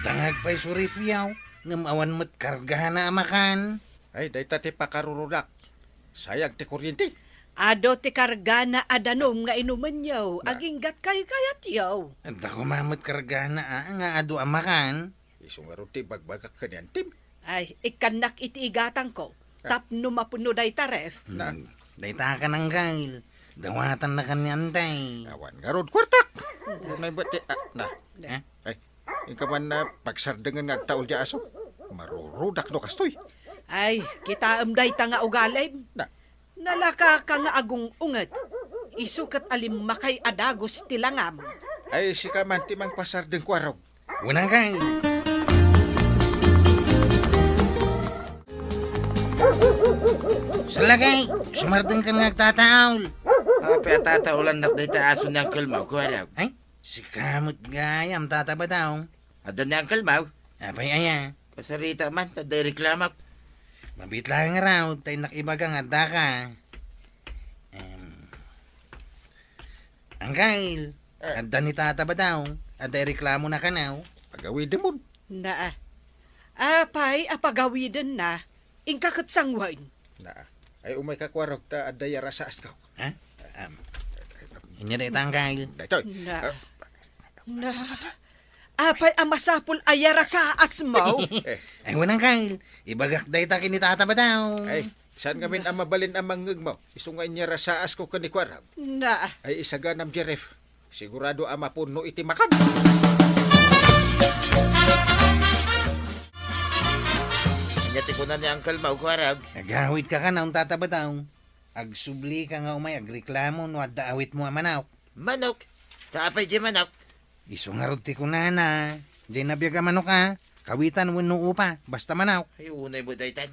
[SPEAKER 3] Tangag pa'y surifyaw. Ngamawan mo't kargahan na amakan.
[SPEAKER 4] Ay, day ta ti pakarurudak. Sayag ti kuryente.
[SPEAKER 5] Ado ti kargana adanom nga inuman yaw, aginggat kayat yaw.
[SPEAKER 3] At ako mamot kargahan na nga ado amakan.
[SPEAKER 4] Iso nga ron ti bagbagak kanyan tim.
[SPEAKER 5] Ay, ikanak iti igatang ko. Tapno mapuno day taref.
[SPEAKER 4] Na.
[SPEAKER 3] Dayta ka ng gail. Dawatan na kanyantay.
[SPEAKER 4] Awan nga ron kwartak. Unay ba ti... na.
[SPEAKER 3] Eh?
[SPEAKER 4] Ay, ikaw man na pagsardangan nga agtaol di aso. Marurudak no kastoy.
[SPEAKER 5] Ay, kita amday ta nga ugalim.
[SPEAKER 4] Na.
[SPEAKER 5] Nalaka ka nga agong unget. Isukat alim makay adagos tilangam.
[SPEAKER 4] Ay, si ka man ti mang pasardeng kwaraw.
[SPEAKER 3] Unang gail. Salagay, sumardeng ka nga agtataol.
[SPEAKER 2] Apay, tataulan na day ta aso ni Uncle Mau, kuwaraw.
[SPEAKER 3] Ay, si kamot gayam tataba daw.
[SPEAKER 2] Adan ni Uncle Mau,
[SPEAKER 3] Apay aya,
[SPEAKER 2] pasarita man, taday reklamak.
[SPEAKER 3] mabitlang raw, tay nakibagang adda ka. Angkail, adda ni tataba daw, adda reklamo na kanaw.
[SPEAKER 4] Pagawid mo.
[SPEAKER 5] Na. Apay, apagawidan na. Ingkakat sangwain.
[SPEAKER 4] Na. Ay, umay ka kwaraw ta adaya rasa askaw.
[SPEAKER 3] Ha? Inya day tangkail.
[SPEAKER 4] Daytoy.
[SPEAKER 5] Na. Na. Apay, amasapul ayara sa asmaw.
[SPEAKER 3] Ay, wanang kail, ibagak day ta kini tataba daw.
[SPEAKER 4] Ay, saan ngamin ang mabalin ang mangag mo? Isungay niya rasaas ko kani kwaraw.
[SPEAKER 5] Na.
[SPEAKER 4] Ay, isaganam Jeref. Sigurado ang mapuno iti makan.
[SPEAKER 2] Anyati ko na ni Uncle Mau, kuwaraw.
[SPEAKER 3] Agawit ka ka na ang tataba daw. Agsubli ka nga umay, agreklamo no adda awit mo amanaw.
[SPEAKER 2] Manok, taapay di manok.
[SPEAKER 3] Iso nga rod ti kunana. Di nabiyaga manok ka. Kawitan mo no upa, basta manaw.
[SPEAKER 2] Ay, unay mo daytan.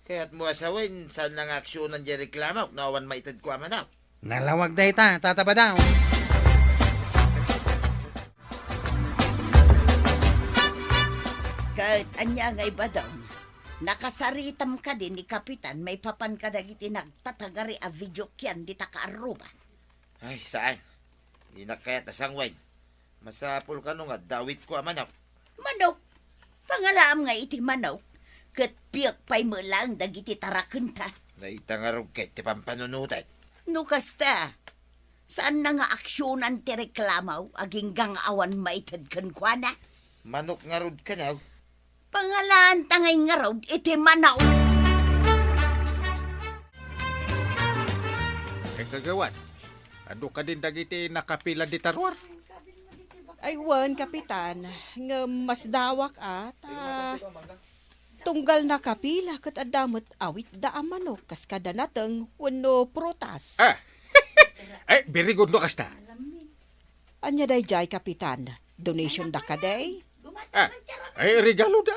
[SPEAKER 2] Kaya't mo asawin, saan lang aksyonan di reklamak, nawan maitad ko amanaw.
[SPEAKER 3] Nalawag day ta, tataba daw.
[SPEAKER 1] Kahit anya nga iba daw, nakasaritam ka din ni Kapitan, may papan ka dagiti nagtatagari a video kyan di ta kaaruba.
[SPEAKER 2] Ay, saan? Di na kaya tasangwain. Masapul ka nung nga, dawit ko amanaw.
[SPEAKER 1] Manok, pangalaam nga iti manok, kat piyak pa'y mo lang dagiti taraken ta.
[SPEAKER 2] Naitangarog kay ti pampanunutan.
[SPEAKER 1] Nukasta, saan na nga aksyonan ti reklamaw, aging gang awan maitad kan kwa na?
[SPEAKER 2] Manok nga rod ka naw.
[SPEAKER 1] Pangalaan tangay nga raw, iti manaw.
[SPEAKER 4] Kay kagawan. Ado ka din dagiti nakapila di tarwar.
[SPEAKER 5] Ay, wan, Kapitan. Nga mas dawak at tunggal na kapila kat adamot awit da amanok kas kada nateng wano prutas.
[SPEAKER 4] Ay, very good no kasta.
[SPEAKER 5] Anya day jay, Kapitan. Donation da ka day?
[SPEAKER 4] Ay, regalo da.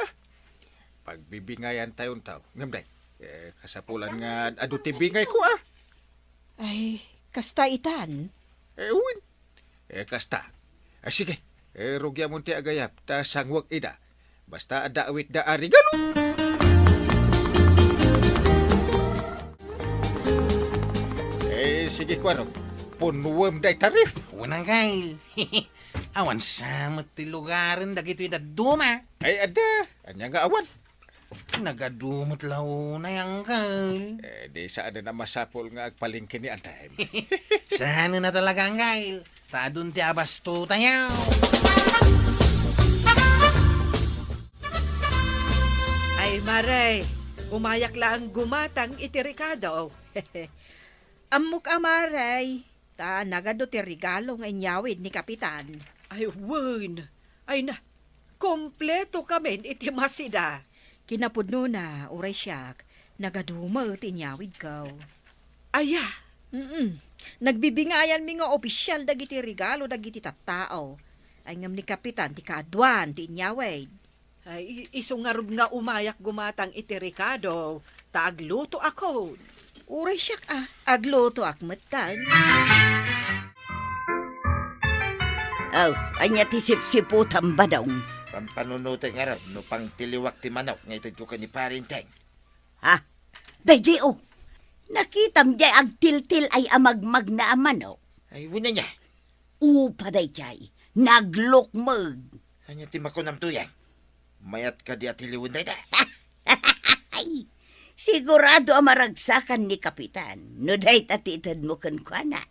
[SPEAKER 4] Pagbibingayan tayon tao. Ngamday, kasapulan nga ado ti bingay ko
[SPEAKER 5] Ay, kasta itan.
[SPEAKER 4] Uwin. Kasta. Sige, rugya mo ti agayap, ta sangwag ida. Basta adawit da regalo. Sige kwaro. Punuwam day tarif.
[SPEAKER 3] Unang kail. Awan samot ti lugaran dagito ida duma.
[SPEAKER 4] Ay, ada. Anya nga awan.
[SPEAKER 3] Nagadumot law na yang kail.
[SPEAKER 4] Di saan na masapol nga agpalingkin ni Antay.
[SPEAKER 3] Sana na talaga ang kail. Tadun ti abasto tayo.
[SPEAKER 5] Ay, Maray. Umayak lang gumatang iti Ricardo. Amok amaray. Ta nagado ti regalo nga inyawid ni Kapitan. Ay, wan. Ay na. Kompleto kami iti masida. Kinapudno na, uray siyak, nagaduma tinyawid ka. Aya. Nagbibingayan mi nga opisyal dagiti regalo dagiti tattao. Ay ngam ni kapitan ti kaadwan ti inyawid. Ay isungarub nga umayak gumatang iti Ricardo. Taagluto ako. Uray siyak agluto akmatan.
[SPEAKER 1] Aw, anya ti sipsiputan ba daw?
[SPEAKER 2] Pampanunutin nga raw, no pang tiliwak ti manok, ngayon ko ka ni parinteng.
[SPEAKER 1] Ha? Dayjay nakitam jay agtiltil ay amagmag na amano.
[SPEAKER 2] Ay, wina niya.
[SPEAKER 1] Upa dayjay, naglukmag.
[SPEAKER 2] Anya ti makunam tuyang. Mayat ka di at hiliwin day da.
[SPEAKER 1] Ay, sigurado amaragsakan ni kapitan. No day tatitad mo kan kwa na.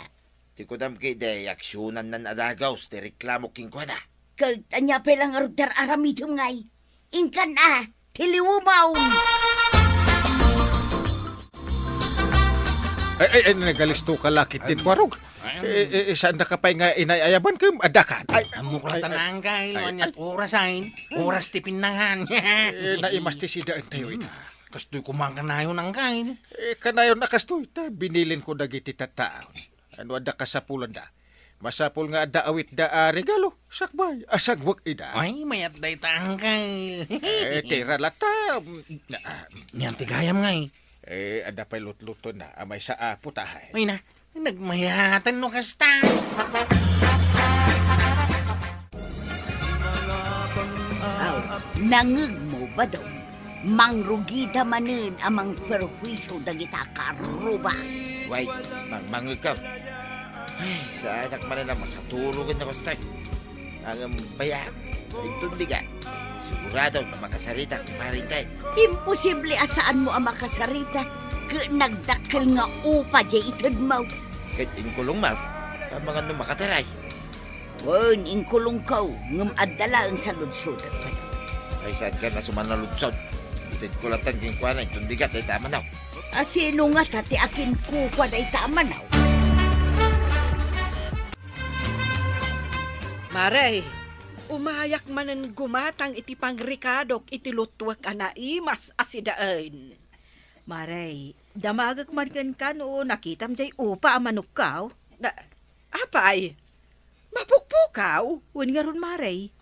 [SPEAKER 2] Ti kudam kay day, aksyonan nan adagaw, ti reklamo king kwa na.
[SPEAKER 1] Kagtanya pelang order aramidum ngay. Inkan tiliwumaw.
[SPEAKER 4] Ay, nagalisto ka lakit din, Kwarog. Saan na ka pa nga inayayaban ka, adakan? Ay,
[SPEAKER 3] Amuklatan ang kailo, anyat oras ay. Oras ti pinangan.
[SPEAKER 4] naimas ti sidaan tayo ita.
[SPEAKER 3] Kastoy kumangkanayo ng kail.
[SPEAKER 4] Kanayon nakastoy ta, binilin ko dagiti tataon. Ano ada kasapulan da? Masapul nga ada awit da regalo. Sakbay, asagwag ida.
[SPEAKER 3] Ay, mayat day tangkay.
[SPEAKER 4] Tira lata.
[SPEAKER 3] Yan tigayam ngay.
[SPEAKER 4] Ada pa lut-luto na, amay sa putahay.
[SPEAKER 3] Ay na, nagmayatan no kasta.
[SPEAKER 1] Aw, nangeg mo ba daw? Mangrugida manin amang perwisyo dagita karuba.
[SPEAKER 2] Wait, mangagaw. Ay, sa anak man na makaturugan na ko start. Ang bayam, ay tunbiga. Sigurado na makasarita kung parinteng.
[SPEAKER 1] Imposible asaan mo ang makasarita. Nagdakkel nga upa jay itad mo.
[SPEAKER 2] Kahit inkulong mo, ang mga makataray.
[SPEAKER 1] Wan, inkulong ka, ngam adala ang saludsudan.
[SPEAKER 2] Ay, saan ka na sumanalutsod? Itid ko latan king kwa na, tunbigat ay tama na.
[SPEAKER 1] Sino nga tati akin kukwa na itamanaw?
[SPEAKER 5] Maray, umayak manan gumatang iti pangrikadok iti lutwak anaimas asidaan. Maray, damagak man kan o nakitam jay upa amanukkaw. Apay, mapukpukaw? Wan nga ron, Maray.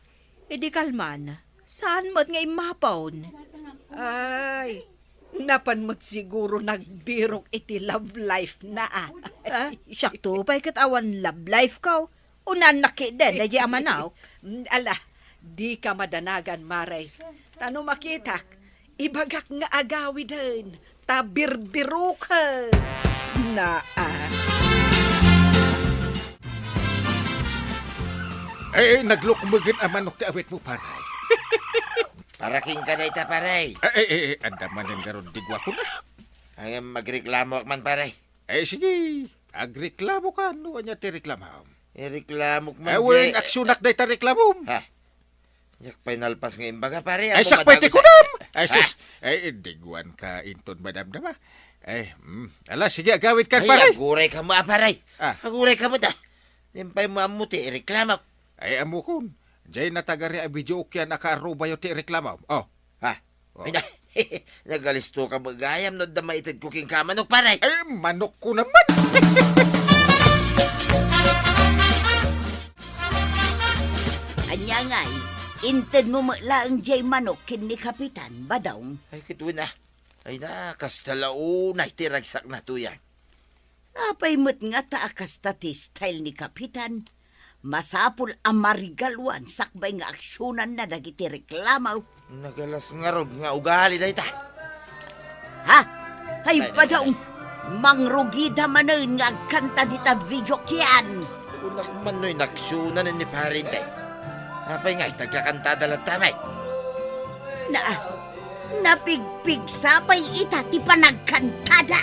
[SPEAKER 5] Edi kalman, saan mo't nga imapon? Ay, napan mo't siguro nagbirok iti love life na Syakto, pa'y katawan love life kaw. Unan nakiden, dahi amanaw. Ala, di ka madanagan, Maray. Tano makitak, ibagak nga agawi din. Tabirbiro ka.
[SPEAKER 4] Naglukmugin ang manok ti awit mo, paray.
[SPEAKER 2] Paraking ka na ita, paray.
[SPEAKER 4] Anda manin garon digwa ko na.
[SPEAKER 2] Ang magreklamo man, paray.
[SPEAKER 4] Sige, agreklamo ka, no, anya ti reklamo.
[SPEAKER 2] Reklamo man,
[SPEAKER 4] Wen, aksyonak day ta reklamo.
[SPEAKER 2] Ha? Yak pinalpas nga imbaga, pare.
[SPEAKER 4] Ay, sakpay ti kunam! Ay, sus, digwan ka inton madam na ba? Ala, sige, agawid ka,
[SPEAKER 2] Ay,
[SPEAKER 4] paray.
[SPEAKER 2] aguray ka mo, paray. Aguray ka mo da. Nimpay mo amuti, reklamo.
[SPEAKER 4] Ay, amo kun. Jay natagari ang video kaya nakaruba yung ti reklamo. Oh.
[SPEAKER 2] Ha? Ay, nagalisto ka magayam, no da maitid ko king kamanok, paray.
[SPEAKER 4] Ay, manok ko naman.
[SPEAKER 1] Anya ngay, inted mo maklaang jay manok kin ni kapitan, badaw?
[SPEAKER 2] Ay, kituin na. Ay na, kastalaunay, tiragsak na tuyan.
[SPEAKER 1] Apay mo't nga taakas tati style ni kapitan. Masapul ang marigalwan, sakbay nga aksyonan na dagiti reklamaw.
[SPEAKER 2] Nagalas nga rog nga ugali na ita.
[SPEAKER 1] Ha? Ay, badaw, mangrugida manin nga kanta dita video kiyan.
[SPEAKER 2] Unak man no'y naksyunan ni parinte. Apay nga, itagkakantada lang tamay.
[SPEAKER 1] Napigpig sapay ita ti panagkantada.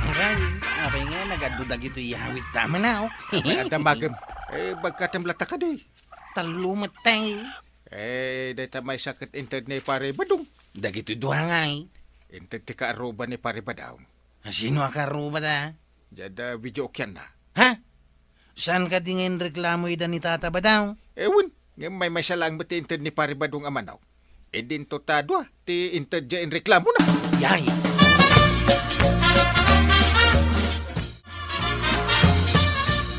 [SPEAKER 3] Aray, abay nga, nagadudag ito ihawit tama na, oh.
[SPEAKER 4] Ay, anda magam. Bagkatamlata ka di.
[SPEAKER 3] Talumat tayo.
[SPEAKER 4] Day tamay sakit internet ni pare badong.
[SPEAKER 3] Dagito duha ngay.
[SPEAKER 4] Internet ti kaaruba ni pare badaw.
[SPEAKER 3] Sino akaruba da?
[SPEAKER 4] Jada video kyan na.
[SPEAKER 3] Ha? Saan ka tingin reklamo ida ni Tata ba daw?
[SPEAKER 4] Ewan, nga may masalang mati inted ni Paribadong amanaw. E din to tadwa, ti inted dyan reklamo na.
[SPEAKER 3] Yay!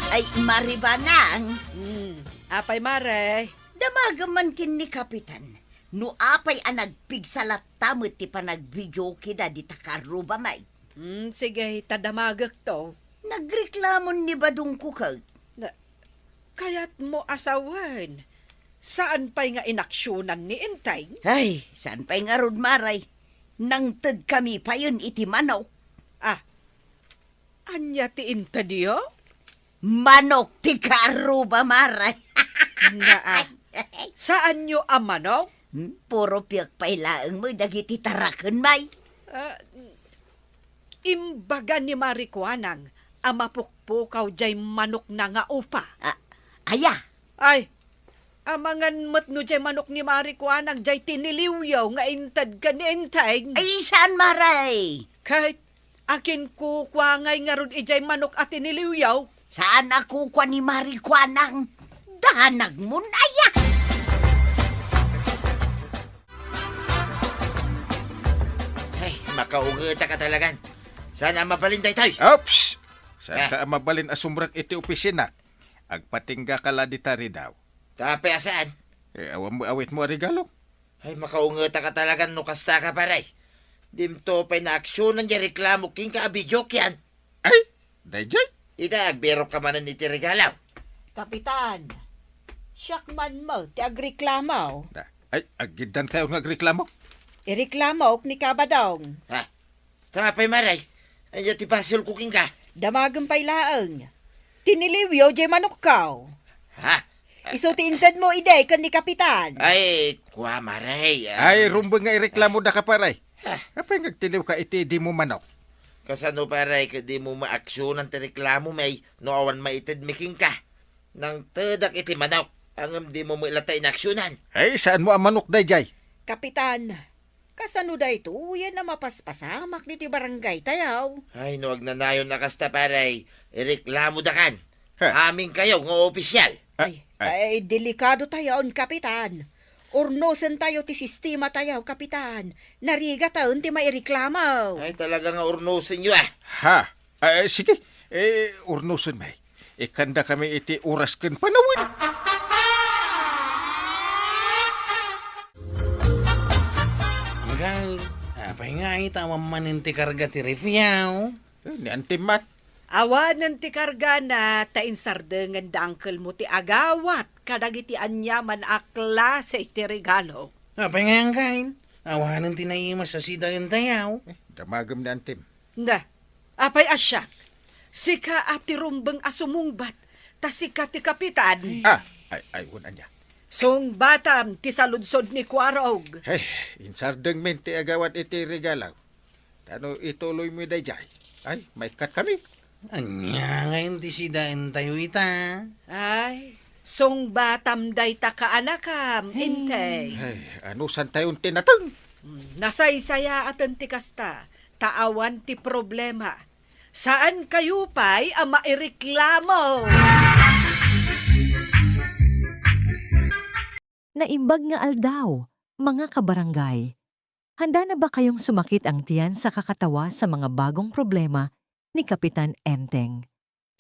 [SPEAKER 1] Ay, maribanang,
[SPEAKER 5] Apay mare.
[SPEAKER 1] damagaman kin ni Kapitan. No apay ang nagpigsalat tamot ti panagvideo kida di takaruba may.
[SPEAKER 5] Sige, tadamagak to.
[SPEAKER 1] Nagreklamon ni Badong Kukag.
[SPEAKER 5] Kaya't mo asawan. Saan pa'y nga inaksyonan ni Intay?
[SPEAKER 1] Ay, saan pa'y nga rod maray? Nang ted kami pa yun iti manaw.
[SPEAKER 5] Anya ti Inta diyo?
[SPEAKER 1] Manok ti karuba maray.
[SPEAKER 5] Nga Saan nyo amano?
[SPEAKER 1] Puro piyak pailaang mo dagiti tarakan may.
[SPEAKER 5] Imbaga ni Marikuanang, amapukpukaw jay manok na nga upa.
[SPEAKER 1] Aya,
[SPEAKER 5] Ay, amangan mat no jay manok ni Marikuanang jay tiniliwyaw nga intad ka ni Intay.
[SPEAKER 1] ay saan maray?
[SPEAKER 5] Kahit akin kukwangay nga ron ijay manok at tiniliwyaw.
[SPEAKER 1] Saan ako kwa ni Marikwanang? Dahanag mo na aya.
[SPEAKER 2] Ay, makaugata ka talagan. Sana mabalintay tayo.
[SPEAKER 4] Oops! Saan ka mabalin asumrak iti opisina? Agpatingga ka la ditari daw.
[SPEAKER 2] Tapi asaan?
[SPEAKER 4] Awan mo awit mo regalo.
[SPEAKER 2] Ay, makaungata ka talagan no kasta ka paray. Dimto pa'y na-aksyonan niya reklamo king ka abidyo yan.
[SPEAKER 4] Ay, dayjay.
[SPEAKER 2] Ida, agbero ka manan iti regalaw.
[SPEAKER 5] Kapitan, siyakman mo, ti agreklamaw.
[SPEAKER 4] Ay, agidan kayo nagreklamo.
[SPEAKER 5] Ireklamaw ni Kabadong.
[SPEAKER 2] Ha? Tapay maray. Andiyo ti pasil cooking ka.
[SPEAKER 5] Damagang pailaang. Tiniliwyaw jay manok kaw.
[SPEAKER 2] Ha?
[SPEAKER 5] Iso ti intad mo iday kan ni Kapitan.
[SPEAKER 2] Ay, kuha maray.
[SPEAKER 4] Ay, rumbang nga ireklamo da ka paray. Kapag nagtiliw ka iti di mo manok.
[SPEAKER 2] Kasano paray ka di mo maaksyonan ti reklamo may no awan maited miking ka. Nang tedak iti manok. Ang di mo mailatay na aksyonan.
[SPEAKER 4] Ay, saan mo ang manok dayjay?
[SPEAKER 5] Kapitan, kasano da ito? Yan na mapaspasamak ni ti barangay tayaw.
[SPEAKER 2] Ay, no agnanayon na kasta paray. Ireklamo da kan.
[SPEAKER 4] Ha?
[SPEAKER 2] Aming kayo ng opisyal.
[SPEAKER 5] Ay, delikado tayo, Kapitan. Urnosan tayo ti sistema tayo, Kapitan. Nariga taon ti maireklamaw.
[SPEAKER 2] Ay, talaga nga urnusin nyo ah.
[SPEAKER 4] Ha? Ay, sige. Urnusun may. Ikanda kami iti oras ken panawin.
[SPEAKER 3] Agay, apay nga tawang maninti karga ti refyaw.
[SPEAKER 4] Ni antimat.
[SPEAKER 5] Awan ng ti karga na tainsardengan da angkel mo ti agawat kadagiti anyaman akla sa iti regalo.
[SPEAKER 3] Apay nga ang kain. Awanan tinaimas sa sidagan tayaw.
[SPEAKER 4] Damagam ni antim.
[SPEAKER 5] Na, apay asyak. Sika ati rumbang asumungbat, ta sika ti Kapitan.
[SPEAKER 4] Ay, wala niya.
[SPEAKER 5] Song batam ti saludsod ni Kwarog.
[SPEAKER 4] Hey, insardeng mente agawat iti regalaw. Tano ituloy mo dayjay. Ay, may kat kami.
[SPEAKER 3] Anya ngayon ti sidagan tayo ita.
[SPEAKER 5] Ay, song batam day ta kaanakam, intay.
[SPEAKER 4] Ay, ano san tayong tinatang?
[SPEAKER 5] Nasaysaya atan ti kasta, taawan ti problema. Saan kayo pa'y ang maireklamo?
[SPEAKER 6] Naimbag nga aldaw, mga kabarangay. Handa na ba kayong sumakit ang tiyan sa kakatawa sa mga bagong problema ni Kapitan Enteng?